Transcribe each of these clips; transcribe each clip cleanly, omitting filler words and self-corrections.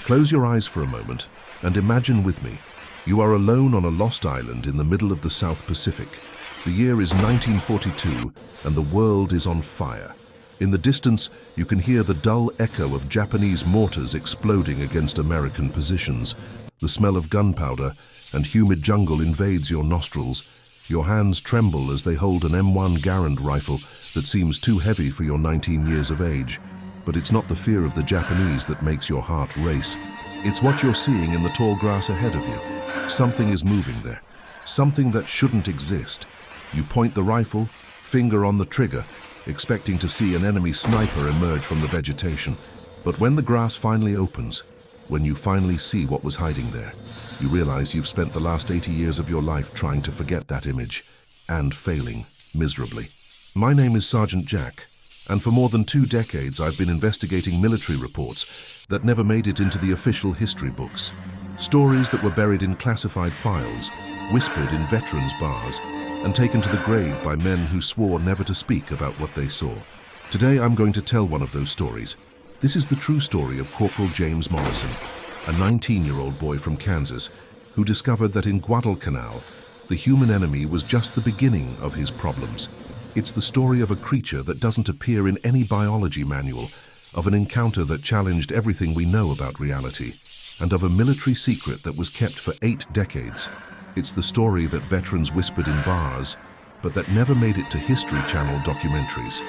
Close your eyes for a moment and imagine with me. You are alone on a lost island in the middle of the South Pacific. The year is 1942 and the world is on fire. In the distance, you can hear the dull echo of Japanese mortars exploding against American positions. The smell of gunpowder and humid jungle invades your nostrils. Your hands tremble as they hold an M1 Garand rifle that seems too heavy for your 19 years of age. But it's not the fear of the Japanese that makes your heart race. It's what you're seeing in the tall grass ahead of you. Something is moving there. Something that shouldn't exist. You point the rifle, finger on the trigger, expecting to see an enemy sniper emerge from the vegetation. But when the grass finally opens, when you finally see what was hiding there, you realize you've spent the last 80 years of your life trying to forget that image, and failing miserably. My name is Sergeant Jack, and for more than 2 decades I've been investigating military reports that never made it into the official history books. Stories that were buried in classified files, whispered in veterans' bars, and taken to the grave by men who swore never to speak about what they saw. Today I'm going to tell one of those stories. This is the true story of Corporal James Morrison, a 19-year-old boy from Kansas who discovered that in Guadalcanal, the human enemy was just the beginning of his problems. It's the story of a creature that doesn't appear in any biology manual, of an encounter that challenged everything we know about reality, and of a military secret that was kept for 8 decades. It's the story that veterans whispered in bars, but that never made it to History Channel documentaries.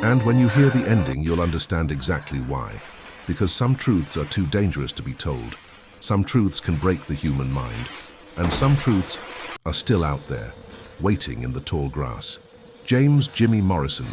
And when you hear the ending, you'll understand exactly why. Because some truths are too dangerous to be told. Some truths can break the human mind. And some truths are still out there, waiting in the tall grass. James Jimmy Morrison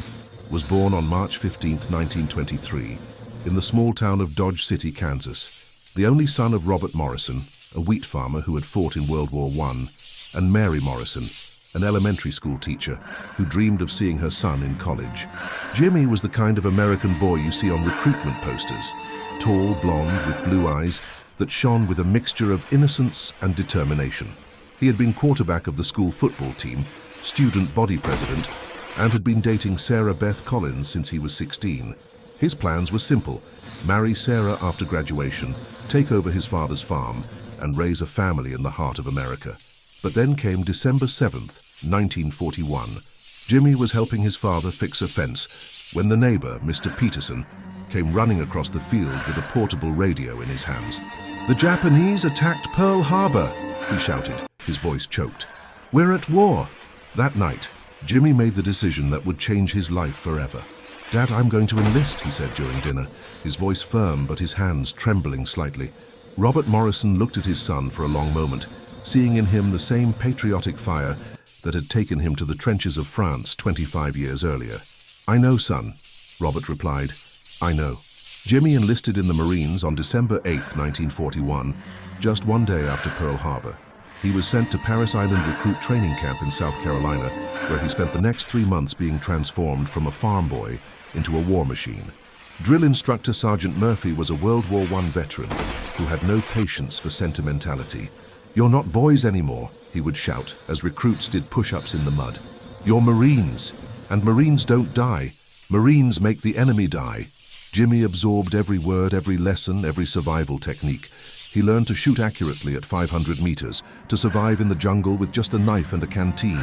was born on March 15, 1923, in the small town of Dodge City, Kansas, the only son of Robert Morrison, a wheat farmer who had fought in World War I, and Mary Morrison, an elementary school teacher who dreamed of seeing her son in college. Jimmy was the kind of American boy you see on recruitment posters, tall, blonde, with blue eyes that shone with a mixture of innocence and determination. He had been quarterback of the school football team, student body president, and had been dating Sarah Beth Collins since he was 16. His plans were simple: marry Sarah after graduation, take over his father's farm, and raise a family in the heart of America. But then came December 7th, 1941. Jimmy was helping his father fix a fence when the neighbor, Mr. Peterson, came running across the field with a portable radio in his hands. "The Japanese attacked Pearl Harbor," he shouted, his voice choked. "We're at war." That night, Jimmy made the decision that would change his life forever. "Dad, I'm going to enlist," he said during dinner, his voice firm but his hands trembling slightly. Robert Morrison looked at his son for a long moment, seeing in him the same patriotic fire that had taken him to the trenches of France 25 years earlier. "I know, son," Robert replied. "I know." Jimmy enlisted in the Marines on December 8, 1941, just 1 day after Pearl Harbor. He was sent to Parris Island Recruit Training Camp in South Carolina, where he spent the next 3 months being transformed from a farm boy into a war machine. Drill instructor Sergeant Murphy was a World War I veteran who had no patience for sentimentality. "You're not boys anymore," he would shout as recruits did push-ups in the mud. "You're Marines, and Marines don't die. Marines make the enemy die." Jimmy absorbed every word, every lesson, every survival technique. He learned to shoot accurately at 500 meters, to survive in the jungle with just a knife and a canteen,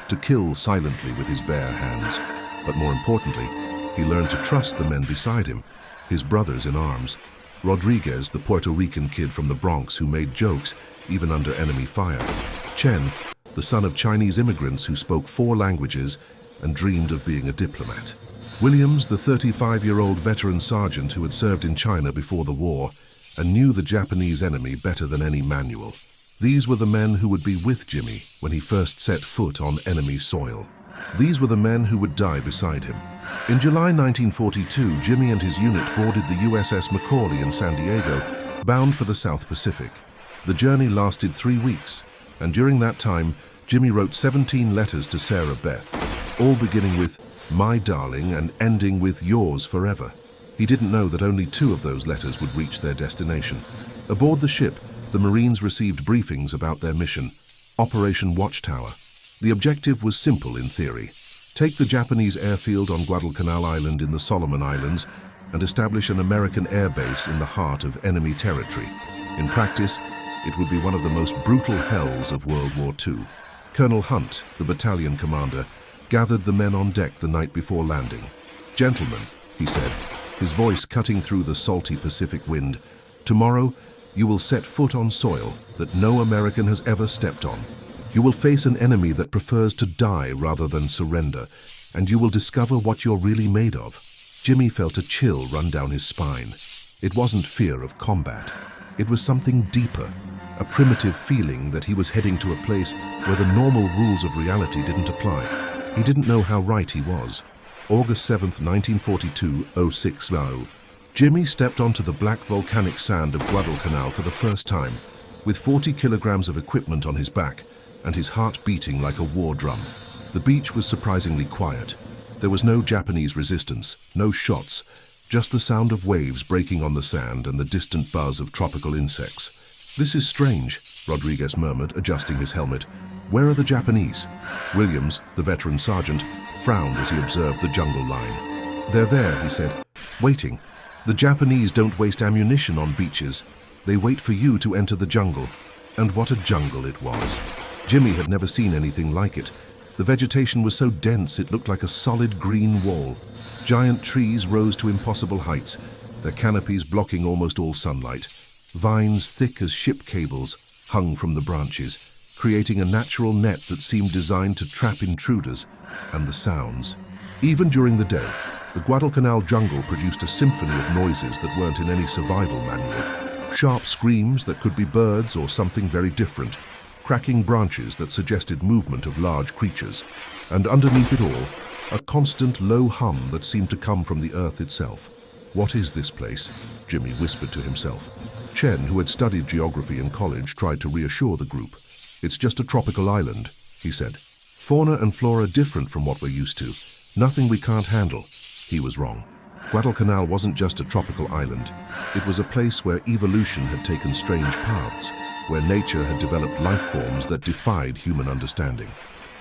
to kill silently with his bare hands. But more importantly, he learned to trust the men beside him, his brothers in arms. Rodriguez, the Puerto Rican kid from the Bronx who made jokes even under enemy fire. Chen, the son of Chinese immigrants who spoke 4 languages and dreamed of being a diplomat. Williams, the 35-year-old veteran sergeant who had served in China before the war and knew the Japanese enemy better than any manual. These were the men who would be with Jimmy when he first set foot on enemy soil. These were the men who would die beside him. In July 1942, Jimmy and his unit boarded the USS Macaulay in San Diego, bound for the South Pacific. The journey lasted 3 weeks, and during that time, Jimmy wrote 17 letters to Sarah Beth, all beginning with "My darling" and ending with "Yours forever." He didn't know that only 2 of those letters would reach their destination. Aboard the ship, the Marines received briefings about their mission, Operation Watchtower. The objective was simple in theory: take the Japanese airfield on Guadalcanal Island in the Solomon Islands, and establish an American air base in the heart of enemy territory. In practice, it would be one of the most brutal hells of World War II. Colonel Hunt, the battalion commander, gathered the men on deck the night before landing. "Gentlemen," he said, his voice cutting through the salty Pacific wind, "tomorrow you will set foot on soil that no American has ever stepped on. You will face an enemy that prefers to die rather than surrender, and you will discover what you're really made of." Jimmy felt a chill run down his spine. It wasn't fear of combat. It was something deeper, a primitive feeling that he was heading to a place where the normal rules of reality didn't apply. He didn't know how right he was. August 7th, 1942, 06:00. Jimmy stepped onto the black volcanic sand of Guadalcanal for the first time, with 40 kilograms of equipment on his back and his heart beating like a war drum. The beach was surprisingly quiet. There was no Japanese resistance, no shots, just the sound of waves breaking on the sand and the distant buzz of tropical insects. "This is strange," Rodriguez murmured, adjusting his helmet. "Where are the Japanese?" Williams, the veteran sergeant, frowned as he observed the jungle line. "They're there," he said, "waiting. The Japanese don't waste ammunition on beaches. They wait for you to enter the jungle." And what a jungle it was. Jimmy had never seen anything like it. The vegetation was so dense it looked like a solid green wall. Giant trees rose to impossible heights, their canopies blocking almost all sunlight. Vines thick as ship cables hung from the branches, creating a natural net that seemed designed to trap intruders. And the sounds. Even during the day, the Guadalcanal jungle produced a symphony of noises that weren't in any survival manual. Sharp screams that could be birds or something very different, cracking branches that suggested movement of large creatures, and underneath it all, a constant low hum that seemed to come from the earth itself. "What is this place?" Jimmy whispered to himself. Chen, who had studied geography in college, tried to reassure the group. "It's just a tropical island," he said. "Fauna and flora different from what we're used to. Nothing we can't handle." He was wrong. Guadalcanal wasn't just a tropical island. It was a place where evolution had taken strange paths, where nature had developed life forms that defied human understanding.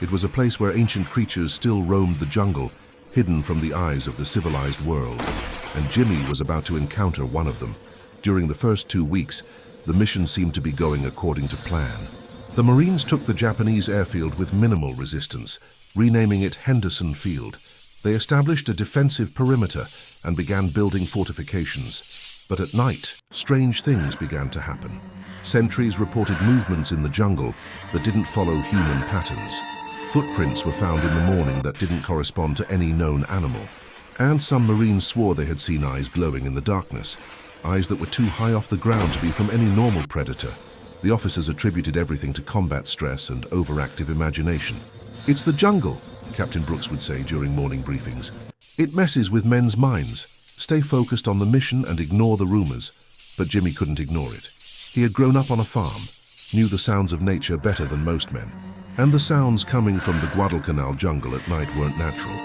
It was a place where ancient creatures still roamed the jungle, hidden from the eyes of the civilized world. And Jimmy was about to encounter one of them. During the first 2 weeks, the mission seemed to be going according to plan. The Marines took the Japanese airfield with minimal resistance, renaming it Henderson Field. They established a defensive perimeter and began building fortifications. But at night, strange things began to happen. Sentries reported movements in the jungle that didn't follow human patterns. Footprints were found in the morning that didn't correspond to any known animal. And some Marines swore they had seen eyes glowing in the darkness, eyes that were too high off the ground to be from any normal predator. The officers attributed everything to combat stress and overactive imagination. "It's the jungle," Captain Brooks would say during morning briefings. "It messes with men's minds. Stay focused on the mission and ignore the rumors." But Jimmy couldn't ignore it. He had grown up on a farm, knew the sounds of nature better than most men. And the sounds coming from the Guadalcanal jungle at night weren't natural.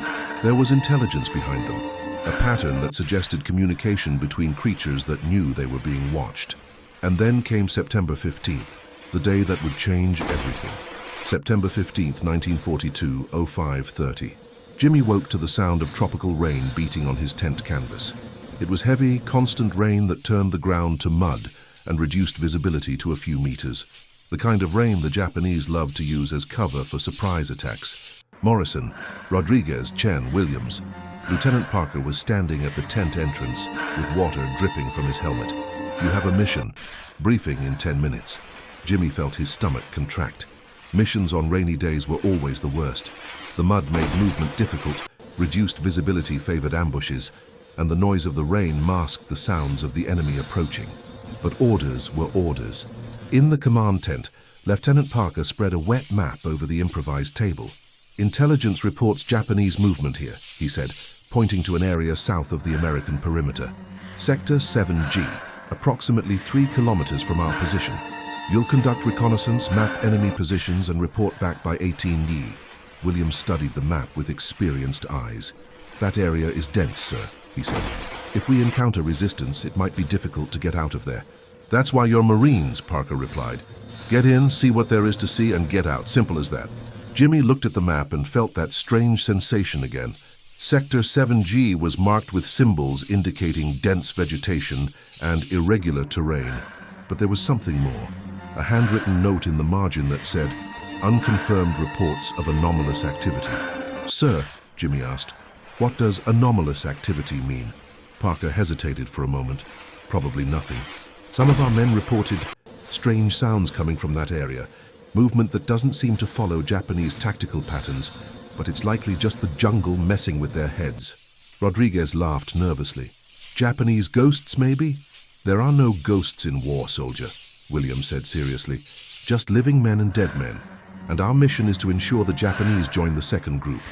There was intelligence behind them, a pattern that suggested communication between creatures that knew they were being watched. And then came September 15th, the day that would change everything. September 15th, 1942, 05:30. Jimmy woke to the sound of tropical rain beating on his tent canvas. It was heavy, constant rain that turned the ground to mud and reduced visibility to a few meters. The kind of rain the Japanese loved to use as cover for surprise attacks. Morrison, Rodriguez, Chen, Williams. Lieutenant Parker was standing at the tent entrance with water dripping from his helmet. "You have a mission. Briefing in 10 minutes. Jimmy felt his stomach contract. Missions on rainy days were always the worst. The mud made movement difficult, reduced visibility favored ambushes, and the noise of the rain masked the sounds of the enemy approaching. But orders were orders. In the command tent, Lieutenant Parker spread a wet map over the improvised table. "Intelligence reports Japanese movement here," he said, pointing to an area south of the American perimeter. "Sector 7G, approximately 3 kilometers from our position. You'll conduct reconnaissance, map enemy positions, and report back by 18 Williams studied the map with experienced eyes. "That area is dense, sir," he said. "If we encounter resistance, it might be difficult to get out of there." "That's why you're Marines," Parker replied. "Get in, see what there is to see, and get out. Simple as that." Jimmy looked at the map and felt that strange sensation again. Sector 7G was marked with symbols indicating dense vegetation and irregular terrain. But there was something more. A handwritten note in the margin that said, "Unconfirmed reports of anomalous activity." "Sir," Jimmy asked, "what does anomalous activity mean?" Parker hesitated for a moment. "Probably nothing. Some of our men reported strange sounds coming from that area. Movement that doesn't seem to follow Japanese tactical patterns, but it's likely just the jungle messing with their heads." Rodriguez laughed nervously. "Japanese ghosts, maybe?" "There are no ghosts in war, soldier," Williams said seriously. "Just living men and dead men. And our mission is to ensure the Japanese join the second group."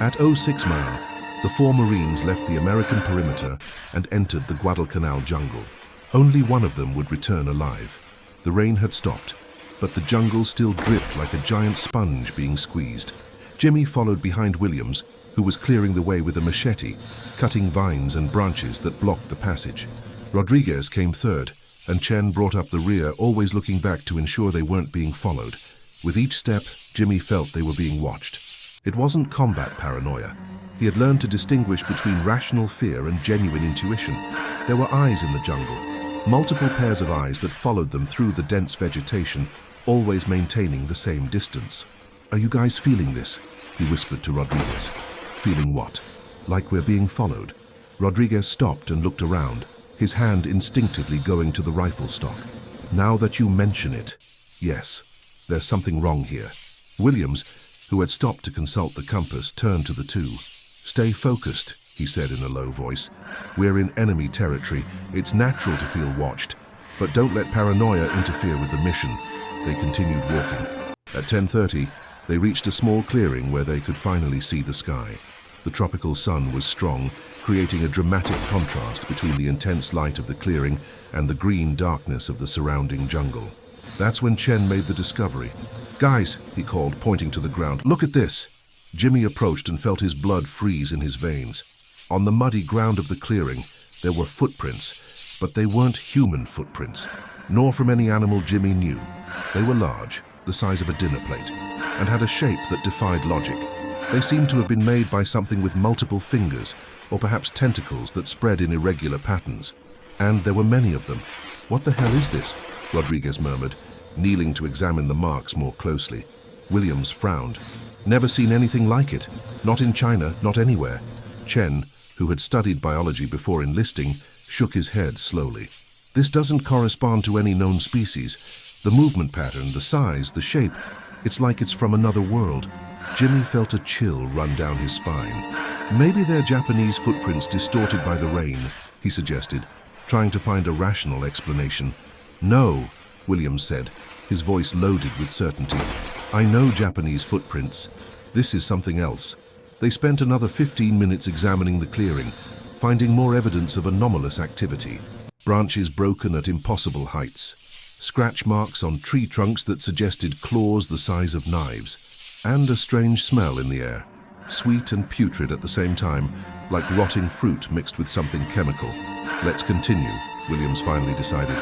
At 06 Mile, the 4 Marines left the American perimeter and entered the Guadalcanal jungle. Only one of them would return alive. The rain had stopped, but the jungle still dripped like a giant sponge being squeezed. Jimmy followed behind Williams, who was clearing the way with a machete, cutting vines and branches that blocked the passage. Rodriguez came third, and Chen brought up the rear, always looking back to ensure they weren't being followed. With each step, Jimmy felt they were being watched. It wasn't combat paranoia. He had learned to distinguish between rational fear and genuine intuition. There were eyes in the jungle, multiple pairs of eyes that followed them through the dense vegetation, always maintaining the same distance. "Are you guys feeling this?" he whispered to Rodriguez. "Feeling what?" "Like we're being followed." Rodriguez stopped and looked around, his hand instinctively going to the rifle stock. "Now that you mention it, yes, there's something wrong here." Williams, who had stopped to consult the compass, turned to the two. "Stay focused," he said in a low voice. "We're in enemy territory. It's natural to feel watched, but don't let paranoia interfere with the mission." They continued walking. At 10:30, they reached a small clearing where they could finally see the sky. The tropical sun was strong, creating a dramatic contrast between the intense light of the clearing and the green darkness of the surrounding jungle. That's when Chen made the discovery. "Guys," he called, pointing to the ground, "look at this." Jimmy approached and felt his blood freeze in his veins. On the muddy ground of the clearing, there were footprints, but they weren't human footprints, nor from any animal Jimmy knew. They were large, the size of a dinner plate, and had a shape that defied logic. They seemed to have been made by something with multiple fingers, or perhaps tentacles that spread in irregular patterns. And there were many of them. "What the hell is this?" Rodriguez murmured, kneeling to examine the marks more closely. Williams frowned. "Never seen anything like it. Not in China, not anywhere." Chen, who had studied biology before enlisting, shook his head slowly. "This doesn't correspond to any known species. The movement pattern, the size, the shape, it's like it's from another world." Jimmy felt a chill run down his spine. "Maybe they're Japanese footprints distorted by the rain," he suggested, trying to find a rational explanation. "No," Williams said, his voice loaded with certainty. "I know Japanese footprints. This is something else." They spent another 15 minutes examining the clearing, finding more evidence of anomalous activity. Branches broken at impossible heights, scratch marks on tree trunks that suggested claws the size of knives, and a strange smell in the air, sweet and putrid at the same time, like rotting fruit mixed with something chemical. "Let's continue," Williams finally decided,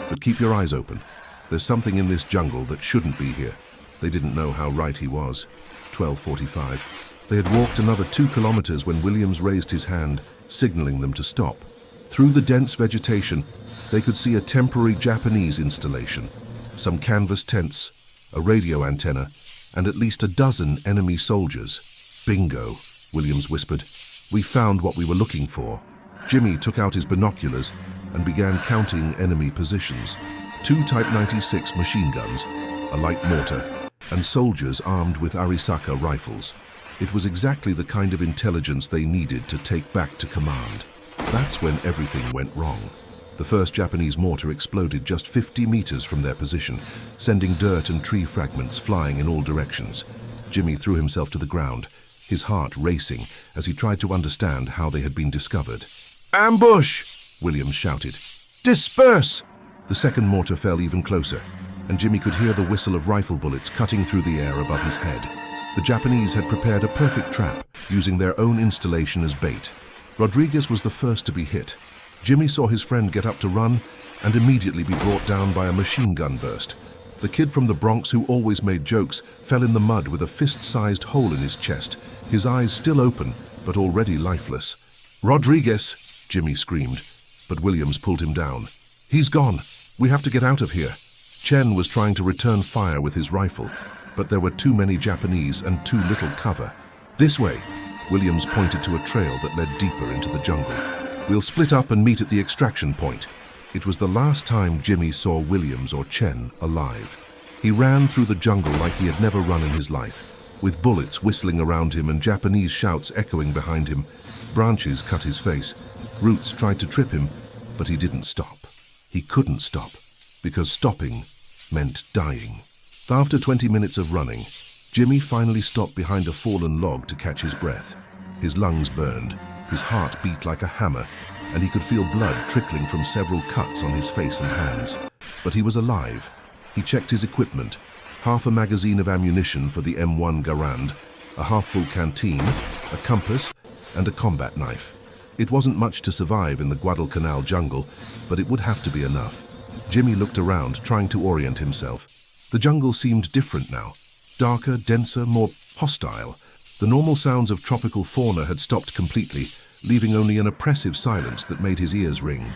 "but keep your eyes open. There's something in this jungle that shouldn't be here." They didn't know how right he was. 12:45. They had walked another 2 kilometers when Williams raised his hand, signaling them to stop. Through the dense vegetation, they could see a temporary Japanese installation, some canvas tents, a radio antenna, and at least a dozen enemy soldiers. "Bingo," Williams whispered. "We found what we were looking for." Jimmy took out his binoculars and began counting enemy positions. 2 Type 96 machine guns, a light mortar, and soldiers armed with Arisaka rifles. It was exactly the kind of intelligence they needed to take back to command. That's when everything went wrong. The first Japanese mortar exploded just 50 meters from their position, sending dirt and tree fragments flying in all directions. Jimmy threw himself to the ground, his heart racing as he tried to understand how they had been discovered. "Ambush!" Williams shouted. "Disperse!" The second mortar fell even closer, and Jimmy could hear the whistle of rifle bullets cutting through the air above his head. The Japanese had prepared a perfect trap, using their own installation as bait. Rodriguez was the first to be hit. Jimmy saw his friend get up to run and immediately be brought down by a machine gun burst. The kid from the Bronx who always made jokes fell in the mud with a fist-sized hole in his chest, his eyes still open, but already lifeless. "Rodriguez!" Jimmy screamed, but Williams pulled him down. "He's gone. We have to get out of here." Chen was trying to return fire with his rifle, but there were too many Japanese and too little cover. "This way!" Williams pointed to a trail that led deeper into the jungle. "We'll split up and meet at the extraction point." It was the last time Jimmy saw Williams or Chen alive. He ran through the jungle like he had never run in his life, with bullets whistling around him and Japanese shouts echoing behind him. Branches cut his face. Roots tried to trip him, but he didn't stop. He couldn't stop, because stopping meant dying. After 20 minutes of running, Jimmy finally stopped behind a fallen log to catch his breath. His lungs burned, his heart beat like a hammer, and he could feel blood trickling from several cuts on his face and hands. But he was alive. He checked his equipment: half a magazine of ammunition for the M1 Garand, a half-full canteen, a compass, and a combat knife. It wasn't much to survive in the Guadalcanal jungle, but it would have to be enough. Jimmy looked around, trying to orient himself. The jungle seemed different now. Darker, denser, more hostile. The normal sounds of tropical fauna had stopped completely, leaving only an oppressive silence that made his ears ring.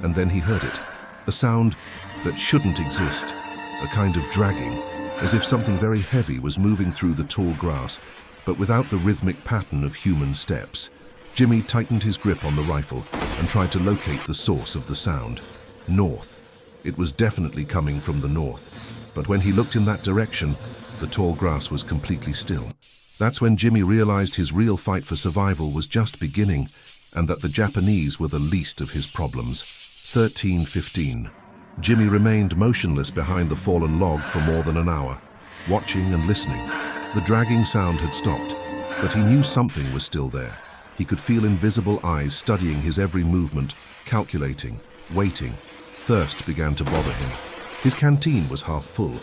And then he heard it. A sound that shouldn't exist. A kind of dragging, as if something very heavy was moving through the tall grass, but without the rhythmic pattern of human steps. Jimmy tightened his grip on the rifle and tried to locate the source of the sound. North. It was definitely coming from the north, but when he looked in that direction, the tall grass was completely still. That's when Jimmy realized his real fight for survival was just beginning, and that the Japanese were the least of his problems. 13:15. Jimmy remained motionless behind the fallen log for more than an hour, watching and listening. The dragging sound had stopped, but he knew something was still there. He could feel invisible eyes studying his every movement, calculating, waiting. Thirst began to bother him. His canteen was half full,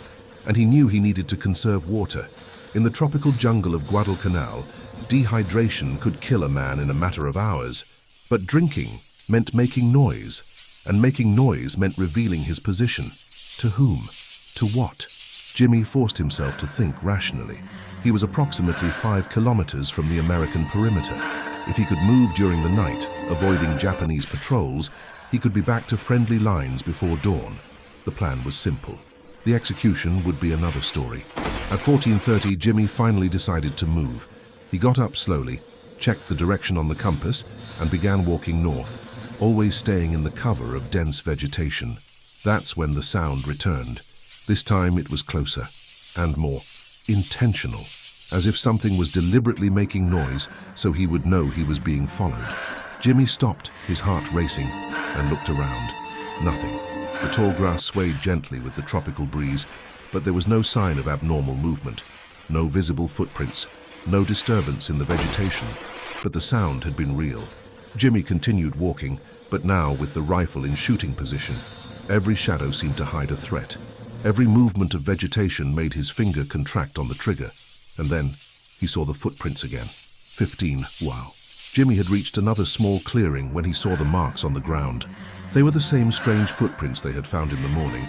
and he knew he needed to conserve water. In the tropical jungle of Guadalcanal, dehydration could kill a man in a matter of hours. But drinking meant making noise, and making noise meant revealing his position. To whom? To what? Jimmy forced himself to think rationally. He was approximately 5 kilometers from the American perimeter. If he could move during the night, avoiding Japanese patrols, he could be back to friendly lines before dawn. The plan was simple. The execution would be another story. At 14:30, Jimmy finally decided to move. He got up slowly, checked the direction on the compass, and began walking north, always staying in the cover of dense vegetation. That's when the sound returned. This time it was closer, and more intentional, as if something was deliberately making noise so he would know he was being followed. Jimmy stopped, his heart racing, and looked around. Nothing. The tall grass swayed gently with the tropical breeze, but there was no sign of abnormal movement, no visible footprints, no disturbance in the vegetation, but the sound had been real. Jimmy continued walking, but now with the rifle in shooting position. Every shadow seemed to hide a threat. Every movement of vegetation made his finger contract on the trigger, and then he saw the footprints again. 15. Wow. Jimmy had reached another small clearing when he saw the marks on the ground. They were the same strange footprints they had found in the morning,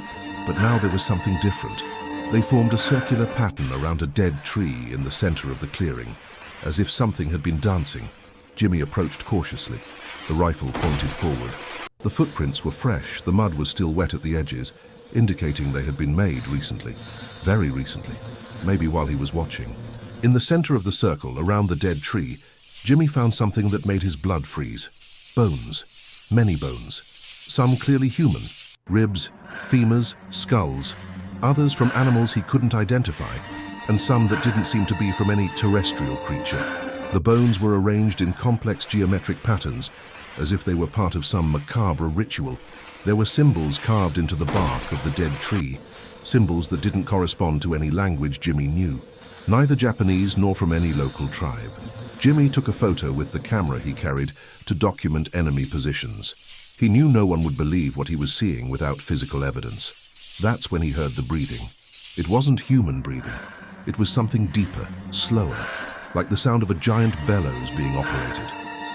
but now there was something different. They formed a circular pattern around a dead tree in the center of the clearing, as if something had been dancing. Jimmy approached cautiously. The rifle pointed forward. The footprints were fresh, the mud was still wet at the edges, indicating they had been made recently. Very recently. Maybe while he was watching. In the center of the circle, around the dead tree, Jimmy found something that made his blood freeze. Bones. Many bones. Some clearly human. Ribs, femurs, skulls. Others from animals he couldn't identify, and some that didn't seem to be from any terrestrial creature. The bones were arranged in complex geometric patterns, as if they were part of some macabre ritual. There were symbols carved into the bark of the dead tree, symbols that didn't correspond to any language Jimmy knew, neither Japanese nor from any local tribe. Jimmy took a photo with the camera he carried to document enemy positions. He knew no one would believe what he was seeing without physical evidence. That's when he heard the breathing. It wasn't human breathing. It was something deeper, slower, like the sound of a giant bellows being operated.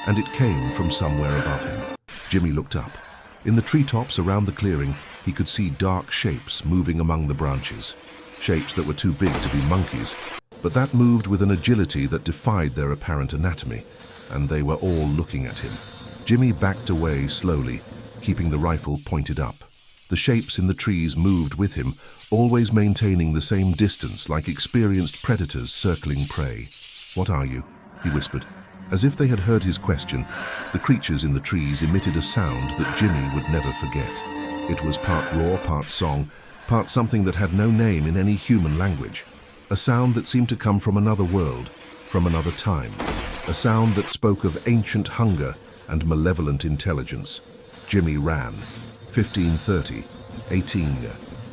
And it came from somewhere above him. Jimmy looked up. In the treetops around the clearing, he could see dark shapes moving among the branches. Shapes that were too big to be monkeys, but that moved with an agility that defied their apparent anatomy. and they were all looking at him. Jimmy backed away slowly, keeping the rifle pointed up. The shapes in the trees moved with him, always maintaining the same distance like experienced predators circling prey. "What are you?" he whispered. As if they had heard his question, the creatures in the trees emitted a sound that Jimmy would never forget. It was part roar, part song, part something that had no name in any human language. A sound that seemed to come from another world, from another time. A sound that spoke of ancient hunger and malevolent intelligence. Jimmy ran. 15:30, 18.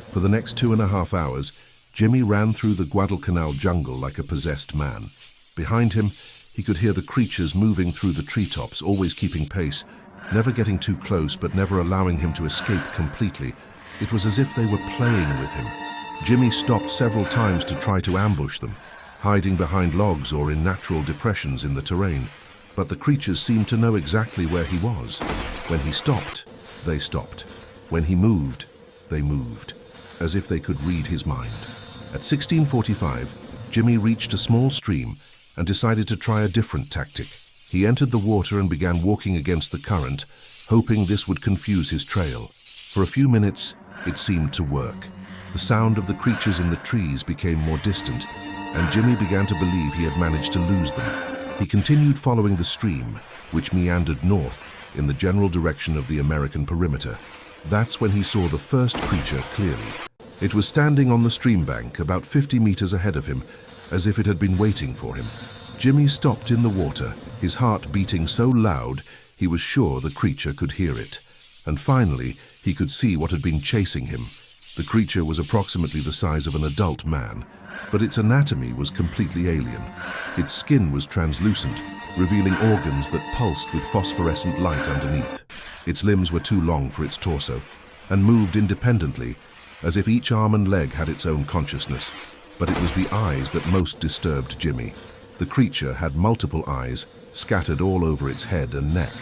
For the next 2.5 hours, Jimmy ran through the Guadalcanal jungle like a possessed man. Behind him, he could hear the creatures moving through the treetops, always keeping pace, never getting too close but never allowing him to escape completely. It was as if they were playing with him. Jimmy stopped several times to try to ambush them, hiding behind logs or in natural depressions in the terrain. But the creatures seemed to know exactly where he was. When he stopped, they stopped. When he moved, they moved, as if they could read his mind. At 16:45, Jimmy reached a small stream and decided to try a different tactic. He entered the water and began walking against the current, hoping this would confuse his trail. For a few minutes, it seemed to work. The sound of the creatures in the trees became more distant, and Jimmy began to believe he had managed to lose them. He continued following the stream, which meandered north in the general direction of the American perimeter. That's when he saw the first creature clearly. It was standing on the stream bank about 50 meters ahead of him, as if it had been waiting for him. Jimmy stopped in the water, his heart beating so loud he was sure the creature could hear it. And finally, he could see what had been chasing him. The creature was approximately the size of an adult man, but its anatomy was completely alien. Its skin was translucent, revealing organs that pulsed with phosphorescent light underneath. Its limbs were too long for its torso, and moved independently, as if each arm and leg had its own consciousness. But it was the eyes that most disturbed Jimmy. The creature had multiple eyes, scattered all over its head and neck.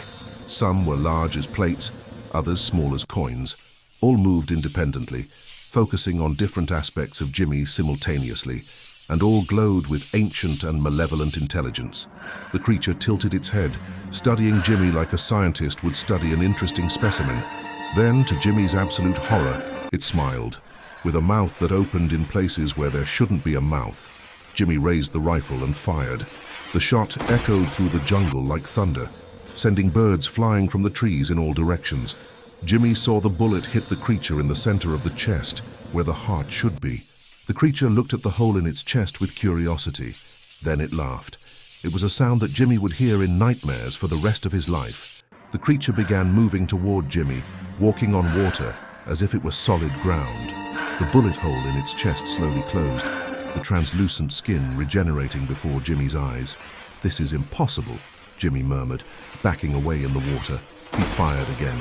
Some were large as plates, others small as coins. All moved independently, focusing on different aspects of Jimmy simultaneously, and all glowed with ancient and malevolent intelligence. The creature tilted its head, studying Jimmy like a scientist would study an interesting specimen. Then, to Jimmy's absolute horror, it smiled, with a mouth that opened in places where there shouldn't be a mouth. Jimmy raised the rifle and fired. The shot echoed through the jungle like thunder, sending birds flying from the trees in all directions. Jimmy saw the bullet hit the creature in the center of the chest, where the heart should be. The creature looked at the hole in its chest with curiosity. Then it laughed. It was a sound that Jimmy would hear in nightmares for the rest of his life. The creature began moving toward Jimmy, walking on water, as if it were solid ground. The bullet hole in its chest slowly closed, the translucent skin regenerating before Jimmy's eyes. "This is impossible," Jimmy murmured, backing away in the water. He fired again.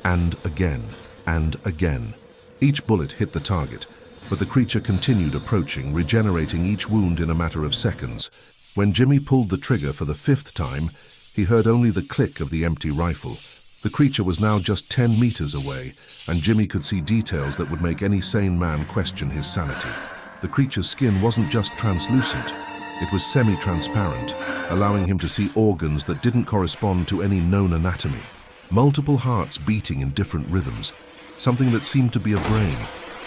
And again, and again. Each bullet hit the target, but the creature continued approaching, regenerating each wound in a matter of seconds. When Jimmy pulled the trigger for the 5th time, he heard only the click of the empty rifle. The creature was now just 10 meters away, and Jimmy could see details that would make any sane man question his sanity. The creature's skin wasn't just translucent, it was semi-transparent, allowing him to see organs that didn't correspond to any known anatomy. Multiple hearts beating in different rhythms, something that seemed to be a brain,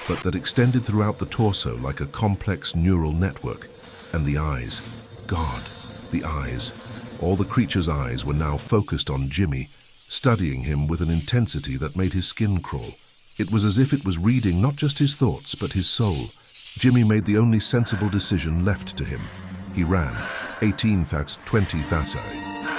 but that extended throughout the torso like a complex neural network. And the eyes. God, the eyes. All the creature's eyes were now focused on Jimmy, studying him with an intensity that made his skin crawl. It was as if it was reading not just his thoughts, but his soul. Jimmy made the only sensible decision left to him. He ran. 18 facts, 20 facile.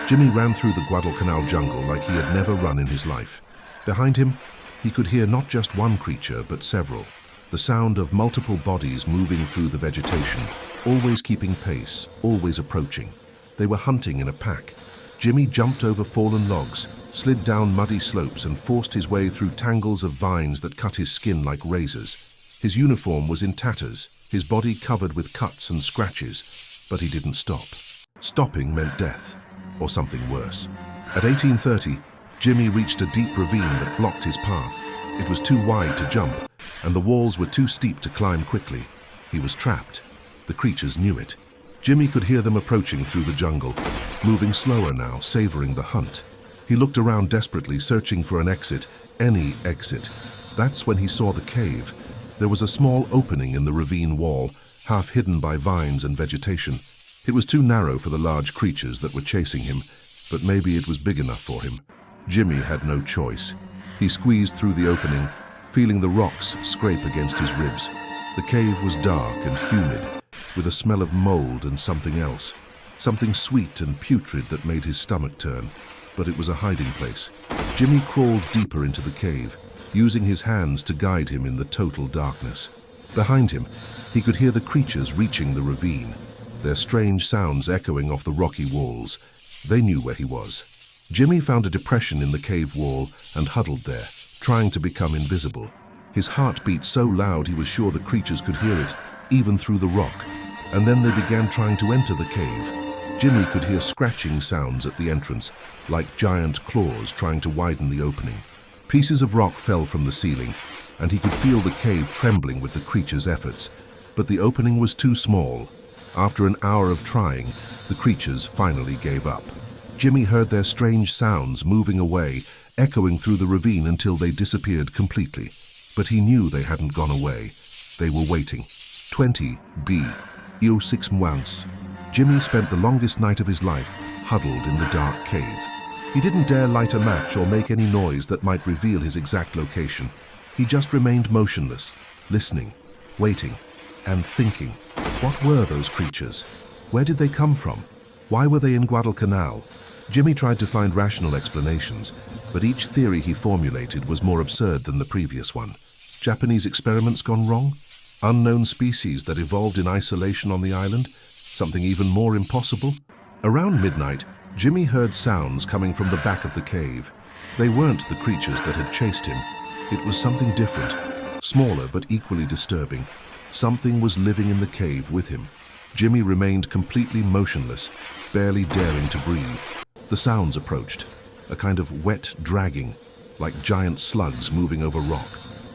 Jimmy ran through the Guadalcanal jungle like he had never run in his life. Behind him, he could hear not just one creature, but several. The sound of multiple bodies moving through the vegetation, always keeping pace, always approaching. They were hunting in a pack. Jimmy jumped over fallen logs, slid down muddy slopes, and forced his way through tangles of vines that cut his skin like razors. His uniform was in tatters, his body covered with cuts and scratches, but he didn't stop. Stopping meant death. Or something worse. At 18:30, Jimmy reached a deep ravine that blocked his path. It was too wide to jump, and the walls were too steep to climb quickly. He was trapped. The creatures knew it. Jimmy could hear them approaching through the jungle, moving slower now, savoring the hunt. He looked around desperately, searching for an exit, any exit. That's when he saw the cave. There was a small opening in the ravine wall, half hidden by vines and vegetation. It was too narrow for the large creatures that were chasing him, but maybe it was big enough for him. Jimmy had no choice. He squeezed through the opening, feeling the rocks scrape against his ribs. The cave was dark and humid, with a smell of mold and something else. Something sweet and putrid that made his stomach turn, but it was a hiding place. Jimmy crawled deeper into the cave, using his hands to guide him in the total darkness. Behind him, he could hear the creatures reaching the ravine, their strange sounds echoing off the rocky walls. They knew where he was. Jimmy found a depression in the cave wall and huddled there, trying to become invisible. His heart beat so loud he was sure the creatures could hear it, even through the rock. And then they began trying to enter the cave. Jimmy could hear scratching sounds at the entrance, like giant claws trying to widen the opening. Pieces of rock fell from the ceiling, and he could feel the cave trembling with the creatures' efforts. But the opening was too small. After an hour of trying, the creatures finally gave up. Jimmy heard their strange sounds moving away, echoing through the ravine until they disappeared completely. But he knew they hadn't gone away. They were waiting. 20B. 6 months. Jimmy spent the longest night of his life huddled in the dark cave. He didn't dare light a match or make any noise that might reveal his exact location. He just remained motionless, listening, waiting, and thinking. What were those creatures? Where did they come from? Why were they in Guadalcanal? Jimmy tried to find rational explanations, but each theory he formulated was more absurd than the previous one. Japanese experiments gone wrong? Unknown species that evolved in isolation on the island? Something even more impossible? Around midnight, Jimmy heard sounds coming from the back of the cave. They weren't the creatures that had chased him. It was something different, smaller but equally disturbing. Something was living in the cave with him. Jimmy remained completely motionless, barely daring to breathe. The sounds approached, a kind of wet dragging, like giant slugs moving over rock.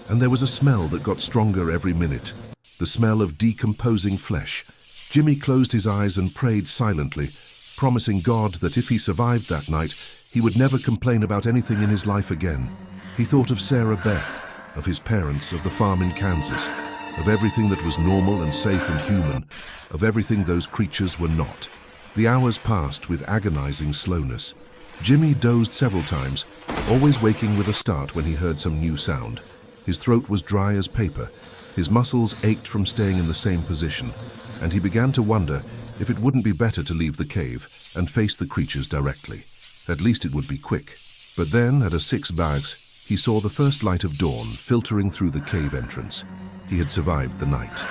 And there was a smell that got stronger every minute, the smell of decomposing flesh. Jimmy closed his eyes and prayed silently, promising God that if he survived that night, he would never complain about anything in his life again. He thought of Sarah Beth, of his parents, of the farm in Kansas, of everything that was normal and safe and human, of everything those creatures were not. The hours passed with agonizing slowness. Jimmy dozed several times, always waking with a start when he heard some new sound. His throat was dry as paper, his muscles ached from staying in the same position, and he began to wonder if it wouldn't be better to leave the cave and face the creatures directly. At least it would be quick. But then, at a 6 bags, he saw the first light of dawn filtering through the cave entrance. He had survived the night.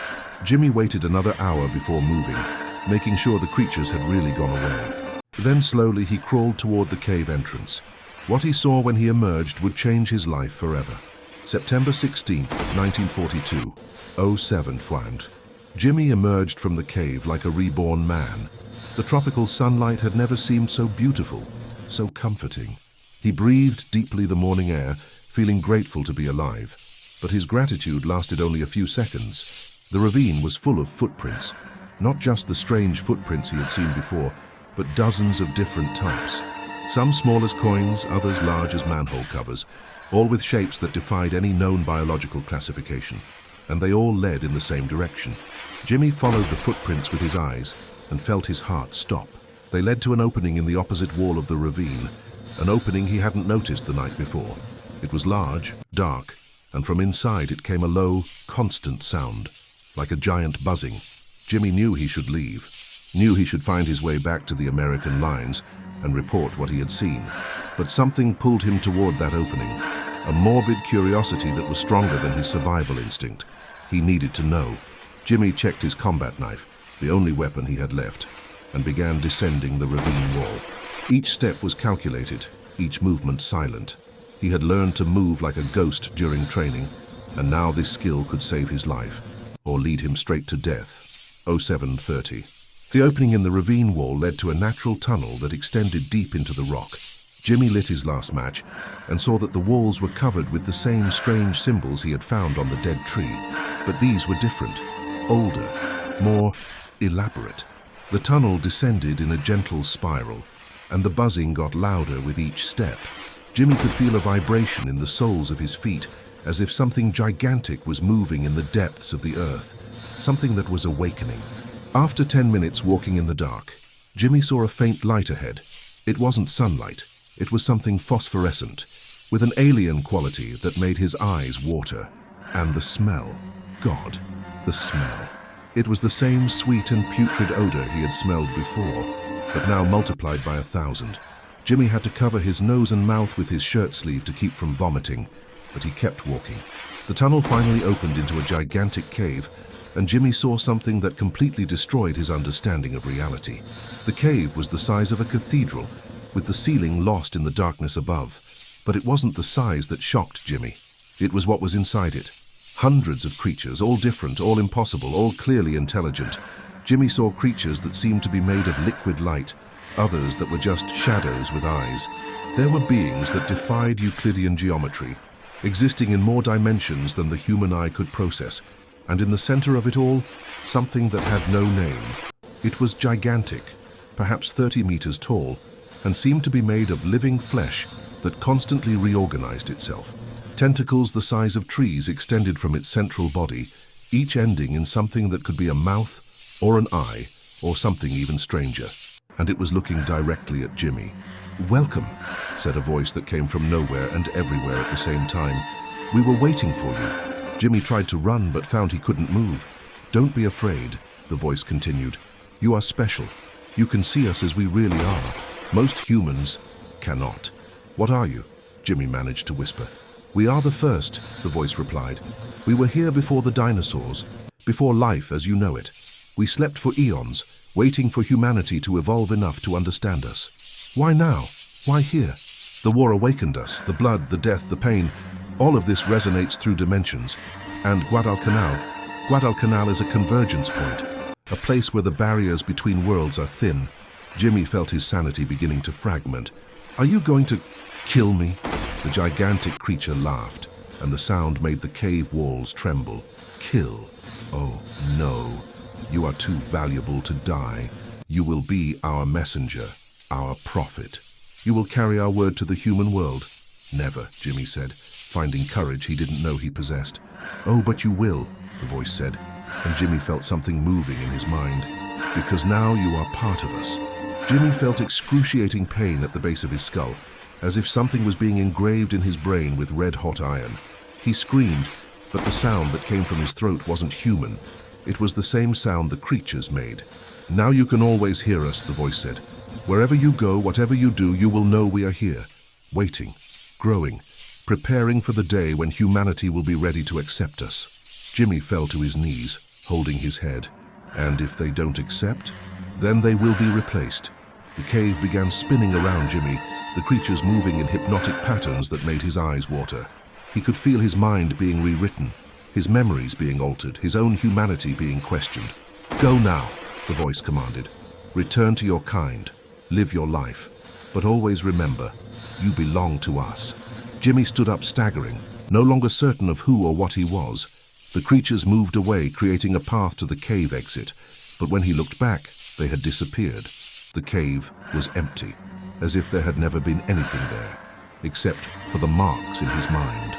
Jimmy waited another hour before moving, making sure the creatures had really gone away. Then slowly he crawled toward the cave entrance. What he saw when he emerged would change his life forever. September 16th, 1942, 07 found. Jimmy emerged from the cave like a reborn man. The tropical sunlight had never seemed so beautiful, so comforting. He breathed deeply the morning air, feeling grateful to be alive. But his gratitude lasted only a few seconds. The ravine was full of footprints. Not just the strange footprints he had seen before, but dozens of different types. Some small as coins, others large as manhole covers, all with shapes that defied any known biological classification. And they all led in the same direction. Jimmy followed the footprints with his eyes and felt his heart stop. They led to an opening in the opposite wall of the ravine, an opening he hadn't noticed the night before. It was large, dark, and from inside it came a low, constant sound, like a giant buzzing. Jimmy knew he should leave, knew he should find his way back to the American lines and report what he had seen. But something pulled him toward that opening, a morbid curiosity that was stronger than his survival instinct. He needed to know. Jimmy checked his combat knife, the only weapon he had left, and began descending the ravine wall. Each step was calculated, each movement silent. He had learned to move like a ghost during training, and now this skill could save his life, or lead him straight to death. 0730. The opening in the ravine wall led to a natural tunnel that extended deep into the rock. Jimmy lit his last match and saw that the walls were covered with the same strange symbols he had found on the dead tree. But these were different, older, more elaborate. The tunnel descended in a gentle spiral, and the buzzing got louder with each step. Jimmy could feel a vibration in the soles of his feet, as if something gigantic was moving in the depths of the earth, something that was awakening. After 10 minutes walking in the dark, Jimmy saw a faint light ahead. It wasn't sunlight, it was something phosphorescent, with an alien quality that made his eyes water. And the smell. God, the smell. It was the same sweet and putrid odor he had smelled before, but now multiplied by 1,000. Jimmy had to cover his nose and mouth with his shirt sleeve to keep from vomiting, but he kept walking. The tunnel finally opened into a gigantic cave, and Jimmy saw something that completely destroyed his understanding of reality. The cave was the size of a cathedral, with the ceiling lost in the darkness above. But it wasn't the size that shocked Jimmy. It was what was inside it. Hundreds of creatures, all different, all impossible, all clearly intelligent. Jimmy saw creatures that seemed to be made of liquid light, others that were just shadows with eyes. There were beings that defied Euclidean geometry, existing in more dimensions than the human eye could process, and in the center of it all, something that had no name. It was gigantic, perhaps 30 meters tall, and seemed to be made of living flesh that constantly reorganized itself. Tentacles the size of trees extended from its central body, each ending in something that could be a mouth, or an eye, or something even stranger. And it was looking directly at Jimmy. "Welcome," said a voice that came from nowhere and everywhere at the same time. "We were waiting for you." Jimmy tried to run but found he couldn't move. "Don't be afraid," the voice continued. "You are special. You can see us as we really are. Most humans cannot." "What are you?" Jimmy managed to whisper. "We are the first," the voice replied. "We were here before the dinosaurs, before life as you know it. We slept for eons, waiting for humanity to evolve enough to understand us. Why now? Why here? The war awakened us, the blood, the death, the pain. All of this resonates through dimensions. And Guadalcanal is a convergence point, a place where the barriers between worlds are thin." Jimmy felt his sanity beginning to fragment. "Are you going to kill me?" The gigantic creature laughed, and the sound made the cave walls tremble. "Kill? Oh, no. You are too valuable to die. You will be our messenger, our prophet. You will carry our word to the human world." "Never," Jimmy said, finding courage he didn't know he possessed. "Oh, but you will," the voice said, and Jimmy felt something moving in his mind. "Because now you are part of us." Jimmy felt excruciating pain at the base of his skull, as if something was being engraved in his brain with red-hot iron. He screamed, but the sound that came from his throat wasn't human. It was the same sound the creatures made. "Now you can always hear us," the voice said. "Wherever you go, whatever you do, you will know we are here, waiting, growing, preparing for the day when humanity will be ready to accept us." Jimmy fell to his knees, holding his head. "And if they don't accept, then they will be replaced." The cave began spinning around Jimmy, the creatures moving in hypnotic patterns that made his eyes water. He could feel his mind being rewritten, his memories being altered, his own humanity being questioned. "Go now," the voice commanded. "Return to your kind. Live your life. But always remember, you belong to us." Jimmy stood up staggering, no longer certain of who or what he was. The creatures moved away, creating a path to the cave exit, but when he looked back, they had disappeared. The cave was empty, as if there had never been anything there, except for the marks in his mind.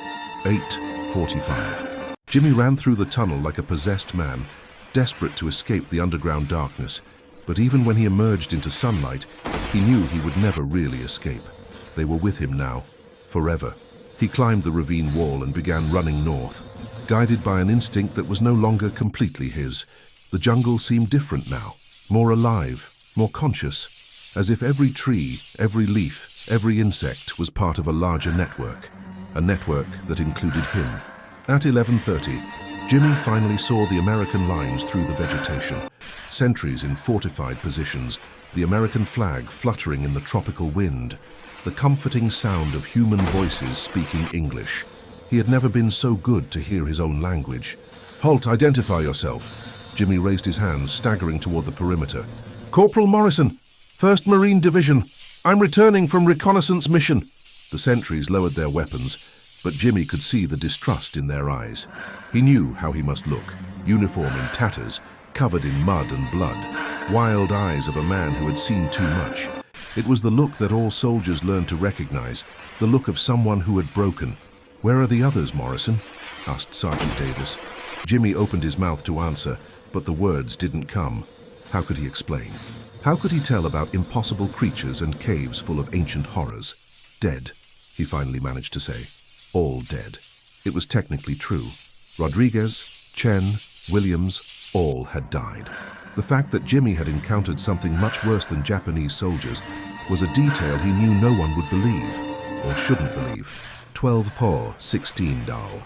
8:45. Jimmy ran through the tunnel like a possessed man, desperate to escape the underground darkness. But even when he emerged into sunlight, he knew he would never really escape. They were with him now, forever. He climbed the ravine wall and began running north, guided by an instinct that was no longer completely his. The jungle seemed different now, more alive, more conscious, as if every tree, every leaf, every insect was part of a larger network, a network that included him. At 11:30, Jimmy finally saw the American lines through the vegetation, sentries in fortified positions, the American flag fluttering in the tropical wind, the comforting sound of human voices speaking English. He had never been so good to hear his own language. "Halt, identify yourself." Jimmy raised his hands, staggering toward the perimeter. "Corporal Morrison, 1st Marine Division. I'm returning from reconnaissance mission." The sentries lowered their weapons, but Jimmy could see the distrust in their eyes. He knew how he must look, uniform in tatters, covered in mud and blood. wild eyes of a man who had seen too much. It was the look that all soldiers learned to recognize, the look of someone who had broken. "Where are the others, Morrison?" asked Sergeant Davis. Jimmy opened his mouth to answer, but the words didn't come. How could he explain? How could he tell about impossible creatures and caves full of ancient horrors? "Dead," he finally managed to say. All dead. It was technically true. Rodriguez, Chen, Williams, all had died. The fact that Jimmy had encountered something much worse than Japanese soldiers was a detail he knew no one would believe, or shouldn't believe. 12 paw, 16 dal.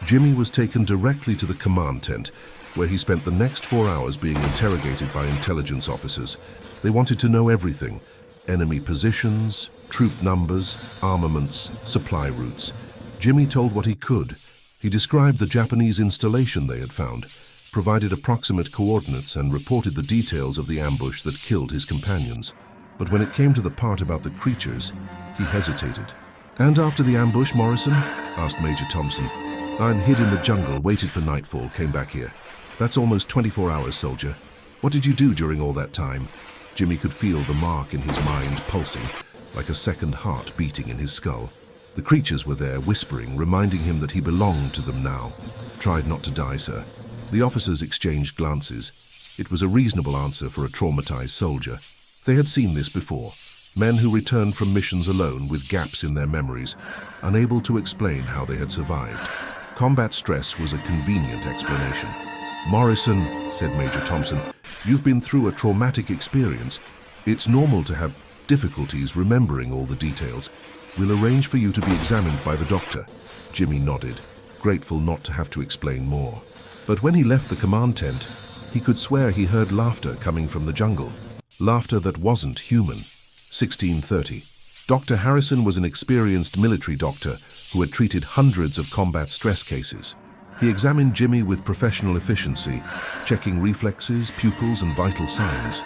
Jimmy was taken directly to the command tent, where he spent the next 4 hours being interrogated by intelligence officers. They wanted to know everything: enemy positions, troop numbers, armaments, supply routes. Jimmy told what he could. He described the Japanese installation they had found, provided approximate coordinates, and reported the details of the ambush that killed his companions. But when it came to the part about the creatures, he hesitated. "And after the ambush, Morrison?" asked Major Thompson. "I hid in the jungle, waited for nightfall, came back here. That's almost 24 hours, soldier. What did you do during all that time?" Jimmy could feel the mark in his mind pulsing, like a second heart beating in his skull. The creatures were there, whispering, reminding him that he belonged to them now. "Tried not to die, sir." The officers exchanged glances. It was a reasonable answer for a traumatized soldier. They had seen this before. Men who returned from missions alone with gaps in their memories, unable to explain how they had survived. Combat stress was a convenient explanation. "Morrison," said Major Thompson, "you've been through a traumatic experience. It's normal to have difficulties remembering all the details. We'll arrange for you to be examined by the doctor." Jimmy nodded, grateful not to have to explain more. But when he left the command tent, he could swear he heard laughter coming from the jungle. Laughter that wasn't human. 1630. Dr. Harrison was an experienced military doctor who had treated hundreds of combat stress cases. He examined Jimmy with professional efficiency, checking reflexes, pupils, and vital signs.